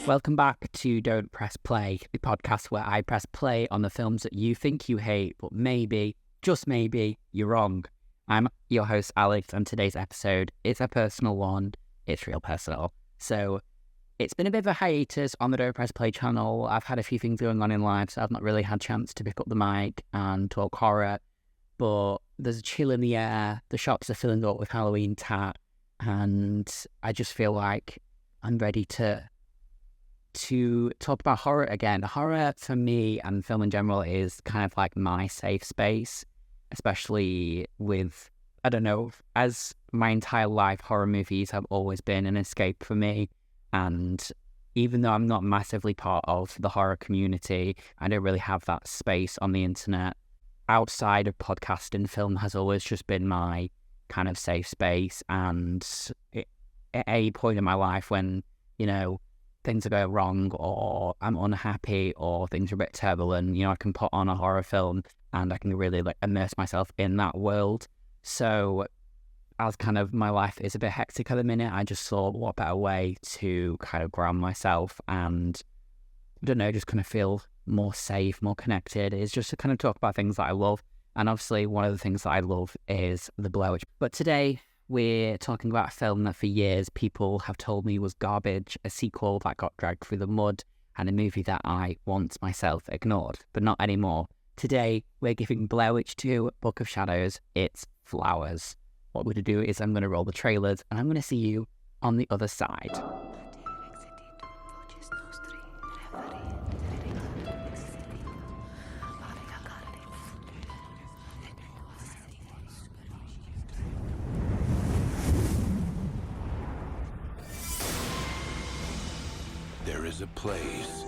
Welcome back to Don't Press Play, the podcast where I press play on the films that you think you hate, but maybe, just maybe, you're wrong. I'm your host, Alex, and today's episode is a personal one. It's real personal. So it's been a bit of a hiatus on the Don't Press Play channel. I've had a few things going on in life, so I've not really had a chance to pick up the mic and talk horror. But there's a chill in the air. The shops are filling up with Halloween tat, and I just feel like I'm ready to talk about horror again. Horror for me and film in general is kind of like my safe space, especially with, I don't know, as my entire life, horror movies have always been an escape for me. And even though I'm not massively part of the horror community, I don't really have that space on the internet. Outside of podcasting, film has always just been my kind of safe space. And at a point in my life when, you know, things are going wrong or I'm unhappy or things are a bit turbulent, I can put on a horror film and I can really immerse myself in that world. So as kind of my life is a bit hectic at the minute, I just thought what better way to kind of ground myself and, I don't know, just kind of feel more safe, more connected, is just to kind of talk about things that I love. And obviously one of the things that I love is the Blair Witch. But today we're talking about a film that for years people have told me was garbage, a sequel that got dragged through the mud, and a movie that I once myself ignored, but not anymore. Today, we're giving Blair Witch 2, Book of Shadows, its flowers. What we're going to do is I'm going to roll the trailers, and I'm going to see you on the other side. There is a place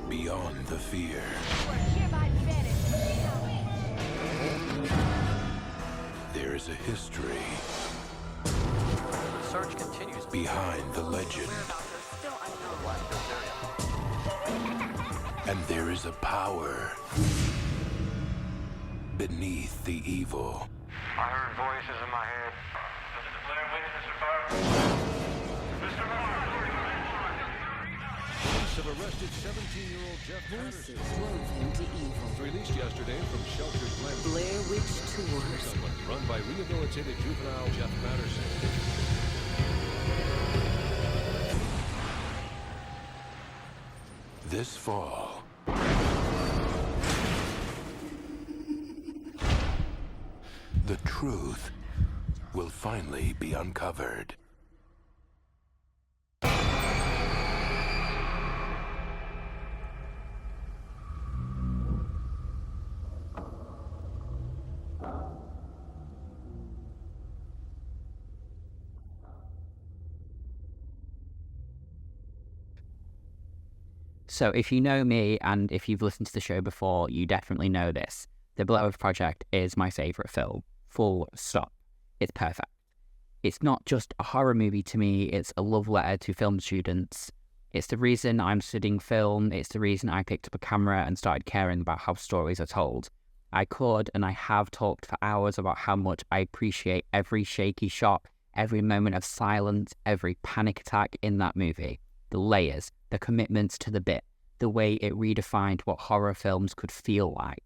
beyond the fear. There is a history. The search continues behind the legend. And there is a power beneath the evil. I heard voices in my head. Is it the Blair Witch, Mr. Farr? Mr. Farr! Police have arrested 17-year-old Jeff Patterson. Drove him to evil. Released yesterday from sheltered planet. Blair Witch Tours. Run by rehabilitated juvenile Jeff Patterson. This fall, the truth will finally be uncovered. So if you know me and if you've listened to the show before, you definitely know this. The Blair Witch Project is my favourite film. Full stop. It's perfect. It's not just a horror movie to me, it's a love letter to film students. It's the reason I'm studying film, it's the reason I picked up a camera and started caring about how stories are told. I could and I have talked for hours about how much I appreciate every shaky shot, every moment of silence, every panic attack in that movie. The layers, the commitments to the bit, the way it redefined what horror films could feel like.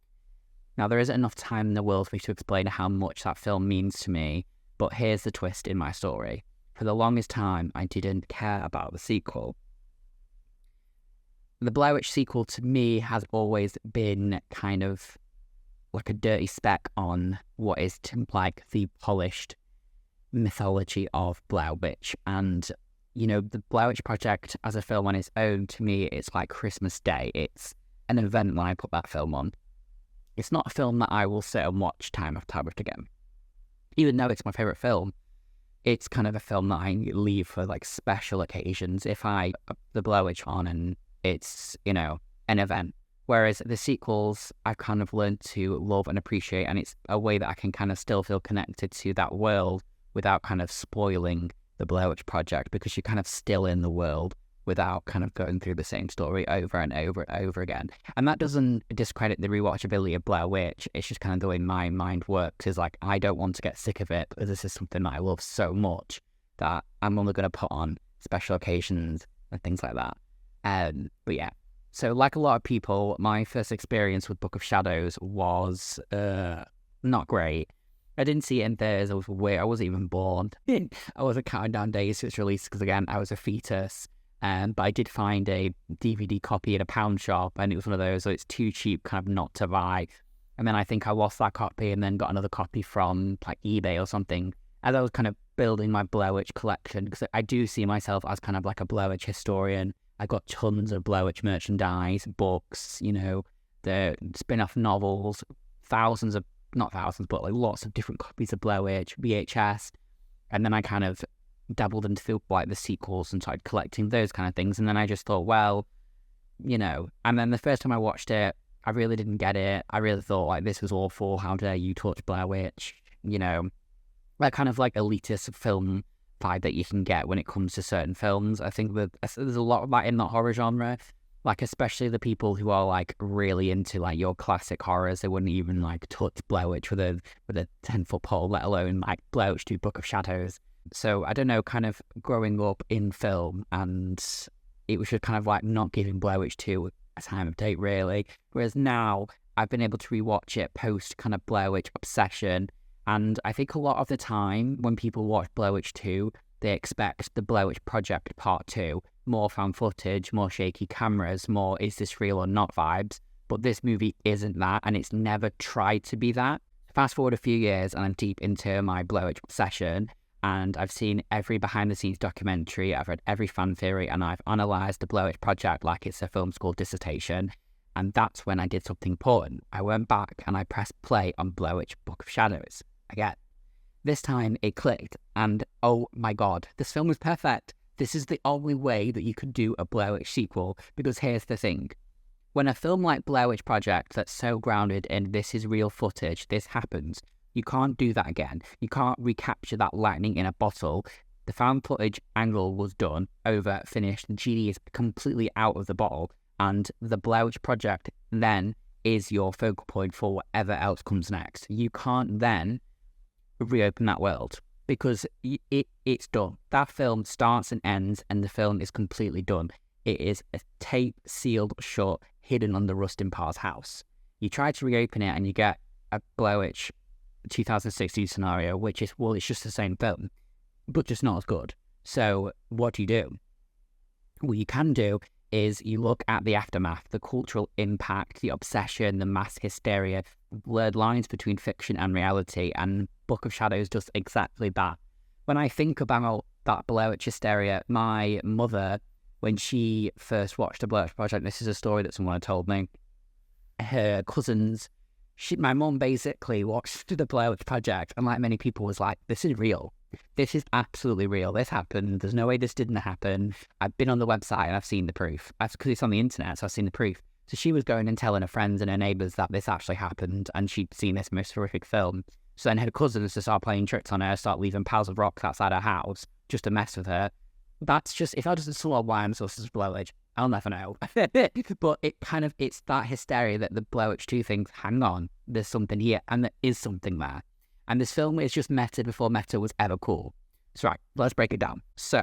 Now, there isn't enough time in the world for me to explain how much that film means to me, but here's the twist in my story. For the longest time, I didn't care about the sequel. The Blair Witch sequel to me has always been kind of like a dirty speck on what is like the polished mythology of Blair Witch. And the Blair Witch Project as a film on its own, to me, it's like Christmas Day. It's an event when I put that film on. It's not a film that I will sit and watch time after time again. Even though it's my favourite film, it's kind of a film that I leave for like special occasions. If I put the Blair Witch on and it's, an event. Whereas the sequels, I've kind of learned to love and appreciate, and it's a way that I can kind of still feel connected to that world without kind of spoiling the Blair Witch Project, because you're kind of still in the world without kind of going through the same story over and over and over again. And that doesn't discredit the rewatchability of Blair Witch. It's just kind of the way my mind works, is like, I don't want to get sick of it because this is something that I love so much that I'm only going to put on special occasions and things like that. But yeah, so like a lot of people, my first experience with Book of Shadows was not great. I didn't see it in theaters. I was weird. I wasn't even born. I wasn't counting down days to its release because, again, I was a fetus. But I did find a DVD copy in a pound shop, and it was one of those, so it's too cheap kind of not to buy. And then I think I lost that copy and then got another copy from like eBay or something. As I was kind of building my Blair Witch collection, because I do see myself as kind of like a Blair Witch historian. I got tons of Blair Witch merchandise, books, you know, the spin-off novels, thousands of, not thousands, but like lots of different copies of Blair Witch, VHS. And then I kind of dabbled into like the sequels and started collecting those kind of things. And then I just thought, well, you know, and then the first time I watched it, I really didn't get it. I really thought like, this was awful. How dare you touch Blair Witch? You know, that kind of like elitist film vibe that you can get when it comes to certain films. I think that there's a lot of that in the horror genre. Like, especially the people who are like really into like your classic horrors, they wouldn't even like touch Blair Witch with a 10-foot pole, let alone like Blair Witch 2 Book of Shadows. So I don't know, kind of growing up in film, and it was just kind of like not giving Blair Witch 2 a time of date really. Whereas now I've been able to rewatch it post kind of Blair Witch obsession, and I think a lot of the time when people watch Blair Witch 2, they expect the Blair Witch Project Part 2, more found footage, more shaky cameras, more is this real or not vibes. But this movie isn't that, and it's never tried to be that. Fast forward a few years and I'm deep into my Blair Witch obsession, and I've seen every behind-the-scenes documentary, I've read every fan theory, and I've analysed the Blair Witch Project like it's a film school dissertation. And that's when I did something important. I went back and I pressed play on Blair Witch Book of Shadows again. This time it clicked, and oh my god, this film was perfect. This is the only way that you could do a Blair Witch sequel, because here's the thing. When a film like Blair Witch Project that's so grounded in this is real footage, this happens, you can't do that again. You can't recapture that lightning in a bottle. The found footage angle was done, over, finished, the genie is completely out of the bottle, and the Blair Witch Project then is your focal point for whatever else comes next. You can't then reopen that world, because it's done. That film starts and ends, and the film is completely done. It is a tape sealed shut, hidden under Rustin Parr's house. You try to reopen it and you get a Blair Witch 2016 scenario, which is, well, it's just the same film, but just not as good. So what do? What you can do is you look at the aftermath, the cultural impact, the obsession, the mass hysteria, blurred lines between fiction and reality, and Book of Shadows does exactly that. When I think about that Blair Witch hysteria, my mother, when she first watched the Blair Witch Project, this is a story that someone had told me, her cousins, my mum basically watched the Blair Witch Project, and like many people was like, this is real. This is absolutely real. This happened. There's no way this didn't happen. I've been on the website and I've seen the proof. That's because it's on the internet, so I've seen the proof. So she was going and telling her friends and her neighbours that this actually happened, and she'd seen this most horrific film. So then her cousins to start playing tricks on her, start leaving piles of rocks outside her house just to mess with her. That's just, if that doesn't sort of why I'm so such Blair Witch, I'll never know. But it's that hysteria that the Blair Witch 2 thinks, hang on, there's something here, and there is something there. And this film is just meta before meta was ever cool. So right, let's break it down. So,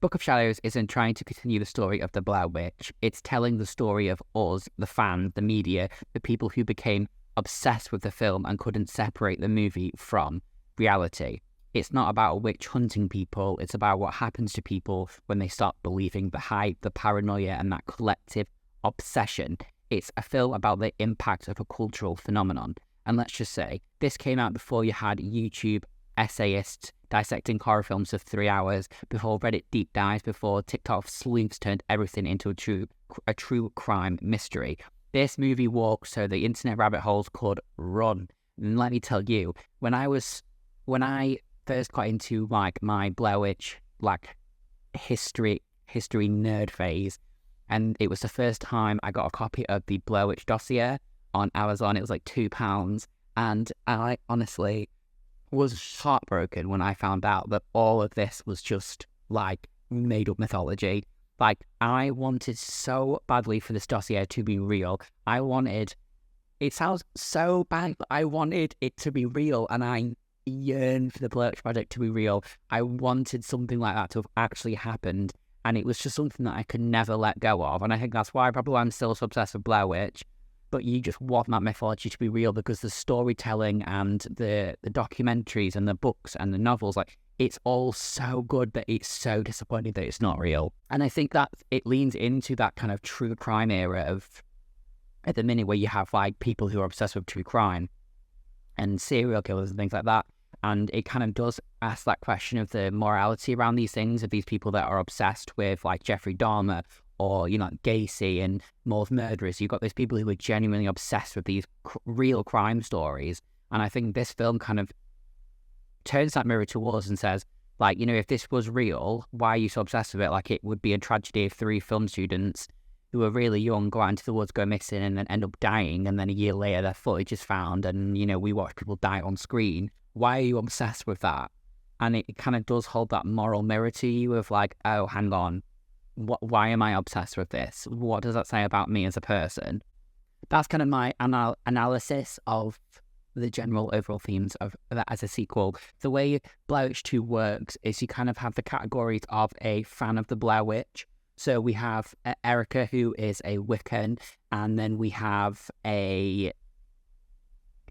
Book of Shadows isn't trying to continue the story of the Blair Witch. It's telling the story of us, the fans, the media, the people who became obsessed with the film and couldn't separate the movie from reality. It's not about witch hunting people. It's about what happens to people when they start believing the hype, the paranoia, and that collective obsession. It's a film about the impact of a cultural phenomenon. And let's just say, this came out before you had YouTube essayists dissecting horror films for 3 hours, before Reddit deep dives, before TikTok sleuths turned everything into a true crime mystery. This movie walked so the internet rabbit holes could run. And let me tell you, when I first got into like my Blair Witch like history nerd phase, and it was the first time I got a copy of the Blair Witch dossier on Amazon. It was like £2, and I honestly was heartbroken when I found out that all of this was just like made up mythology. Like, I wanted so badly for this dossier to be real. It sounds so bad, but I wanted it to be real, and I yearned for the Blair Witch Project to be real. I wanted something like that to have actually happened, and it was just something that I could never let go of. And I think that's why probably I'm still so obsessed with Blair Witch. But you just want that mythology to be real, because the storytelling and the documentaries and the books and the novels, like, it's all so good that it's so disappointing that it's not real. And I think that it leans into that kind of true crime era of, at the minute, where you have like people who are obsessed with true crime and serial killers and things like that. And it kind of does ask that question of the morality around these things, of these people that are obsessed with like Jeffrey Dahmer or, you know, Gacy and more murderers. You've got these people who are genuinely obsessed with these real crime stories. And I think this film kind of turns that mirror to us and says, like, you know, if this was real, why are you so obsessed with it? Like, it would be a tragedy if 3 film students who are really young go out into the woods, go missing, and then end up dying, and then a year later their footage is found, and, you know, we watch people die on screen. Why are you obsessed with that? And it kind of does hold that moral mirror to you of like, oh, hang on, why am I obsessed with this? What does that say about me as a person? That's kind of my analysis of the general overall themes of that as a sequel. The way Blair Witch 2 works is you kind of have the categories of a fan of the Blair Witch. So we have Erica, who is a Wiccan, and then we have a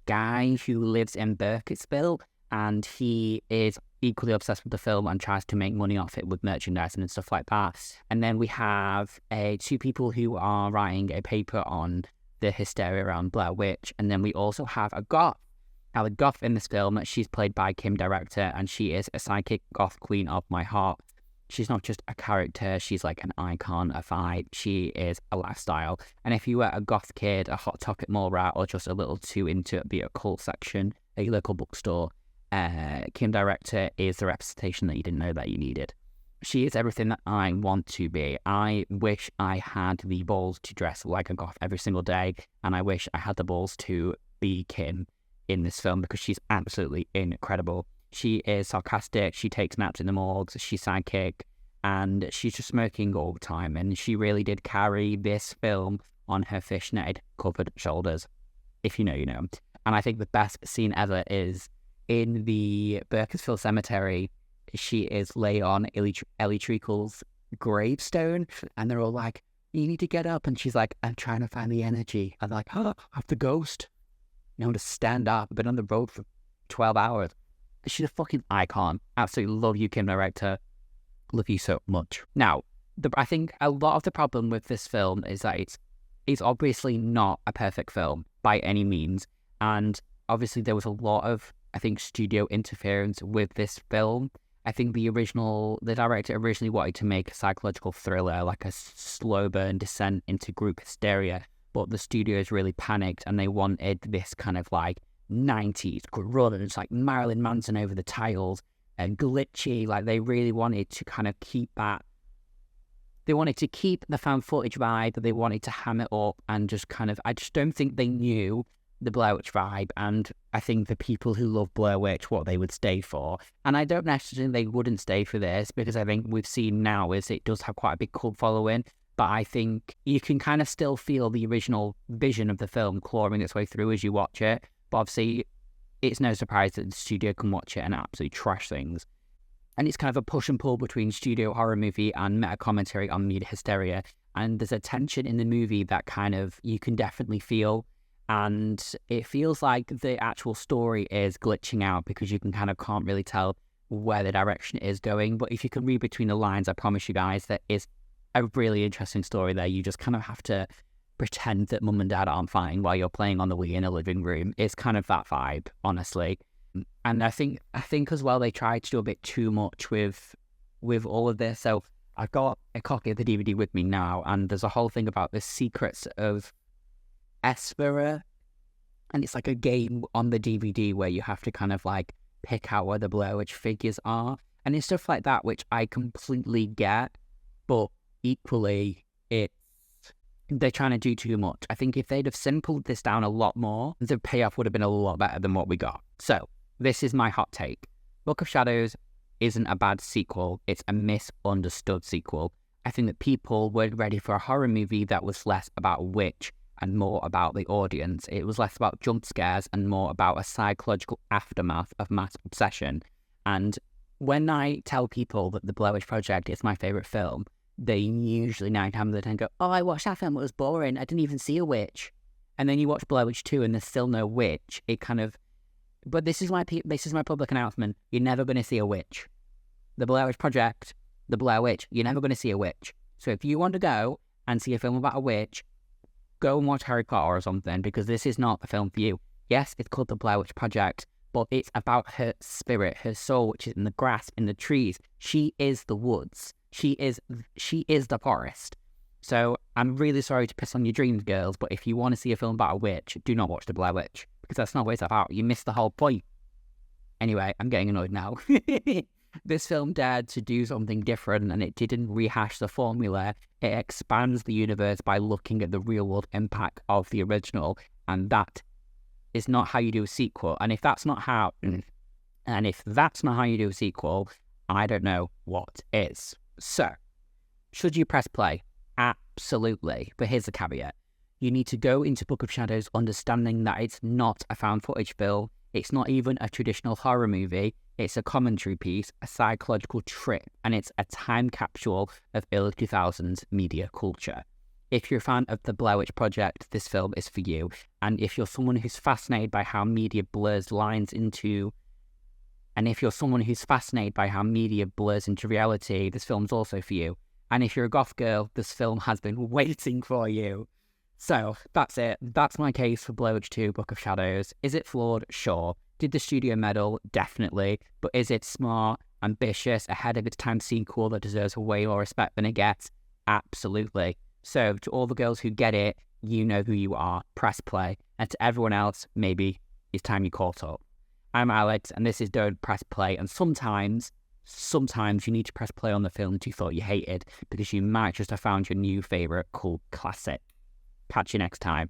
guy who lives in Burkittsville, and he is equally obsessed with the film and tries to make money off it with merchandising and stuff like that. And then we have 2 people who are writing a paper on the hysteria around Blair Witch. And then we also have a goth. Now, the goth in this film, she's played by Kim Director, and she is a psychic goth queen of my heart. She's not just a character, she's like an icon, a vibe. She is a lifestyle. And if you were a goth kid, a Hot Topic mall rat, or just a little too into the occult section, a local bookstore, Kim Director is the representation that you didn't know that you needed. She is everything that I want to be. I wish I had the balls to dress like a goth every single day, and I wish I had the balls to be Kim in this film, because she's absolutely incredible. She is sarcastic, she takes naps in the morgues, she's psychic, and she's just smoking all the time. And she really did carry this film on her fishnet covered shoulders. If you know, you know. And I think the best scene ever is in the Burkittsville Cemetery. She is laid on Ellie Treacle's gravestone, and they're all like, you need to get up. And she's like, I'm trying to find the energy. And they're like, oh, I'm the ghost. You know, to stand up. I've been on the road for 12 hours. She's a fucking icon. Absolutely love you, Kim Director. Love you so much. Now, I think a lot of the problem with this film is that it's obviously not a perfect film by any means. And obviously there was a lot of, I think, studio interference with this film. I think the director originally wanted to make a psychological thriller, like a slow burn descent into group hysteria. But the studios really panicked, and they wanted this kind of like 90s grunge, like Marilyn Manson over the tiles and glitchy. Like, they really wanted to kind of keep that. They wanted to keep the fan footage vibe, but they wanted to ham it up and just kind of, I just don't think they knew the Blair Witch vibe. And I think the people who love Blair Witch, what they would stay for. And I don't necessarily think they wouldn't stay for this, because I think we've seen now is it does have quite a big cult following. But I think you can kind of still feel the original vision of the film clawing its way through as you watch it. But obviously, it's no surprise that the studio can watch it and absolutely trash things. And it's kind of a push and pull between studio horror movie and meta commentary on media hysteria. And there's a tension in the movie that kind of you can definitely feel. And it feels like the actual story is glitching out, because you can't really tell where the direction is going. But if you can read between the lines, I promise you guys, there is a really interesting story there. You just kind of have to pretend that mum and dad aren't fine while you're playing on the Wii in a living room. It's kind of that vibe, honestly. And I think as well, they tried to do a bit too much with all of this. So I've got a copy of the DVD with me now, and there's a whole thing about the secrets of Espera. And it's like a game on the DVD where you have to kind of like pick out where the Blair Witch figures are. And it's stuff like that, which I completely get, but equally, they're trying to do too much. I think if they'd have simpled this down a lot more, the payoff would have been a lot better than what we got. So, this is my hot take. Book of Shadows isn't a bad sequel. It's a misunderstood sequel. I think that people weren't ready for a horror movie that was less about a witch and more about the audience. It was less about jump scares and more about a psychological aftermath of mass obsession. And when I tell people that The Blair Witch Project is my favourite film, they usually 9 times out of 10 go, oh, I watched that film, it was boring, I didn't even see a witch. And then you watch Blair Witch 2 and there's still no witch. It kind of... But this is my public announcement. You're never going to see a witch. The Blair Witch Project, The Blair Witch, you're never going to see a witch. So if you want to go and see a film about a witch, go and watch Harry Potter or something, because this is not the film for you. Yes, it's called The Blair Witch Project, but it's about her spirit, her soul, which is in the grass, in the trees. She is the woods. She is the forest. So I'm really sorry to piss on your dreams, girls, but if you want to see a film about a witch, do not watch The Blair Witch, because that's not what it's about. You missed the whole point. Anyway, I'm getting annoyed now. This film dared to do something different, and it didn't rehash the formula. It expands the universe by looking at the real-world impact of the original, and that is not how you do a sequel. And if that's not how you do a sequel, I don't know what is. So, should you press play? Absolutely. But here's the caveat. You need to go into Book of Shadows understanding that it's not a found footage film. It's not even a traditional horror movie. It's a commentary piece, a psychological trip, and it's a time capsule of early 2000s media culture. If you're a fan of The Blair Witch Project, this film is for you. And if you're someone who's fascinated by how media blurs lines into... And if you're someone who's fascinated by how media blurs into reality, this film's also for you. And if you're a goth girl, this film has been waiting for you. So, that's it. That's my case for Blair Witch 2, Book of Shadows. Is it flawed? Sure. Did the studio meddle? Definitely. But is it smart, ambitious, ahead of its time sequel that deserves way more respect than it gets? Absolutely. So, to all the girls who get it, you know who you are. Press play. And to everyone else, maybe it's time you caught up. I'm Alex, and this is Don't Press Play. And sometimes you need to press play on the films you thought you hated, because you might just have found your new favourite cult classic. Catch you next time.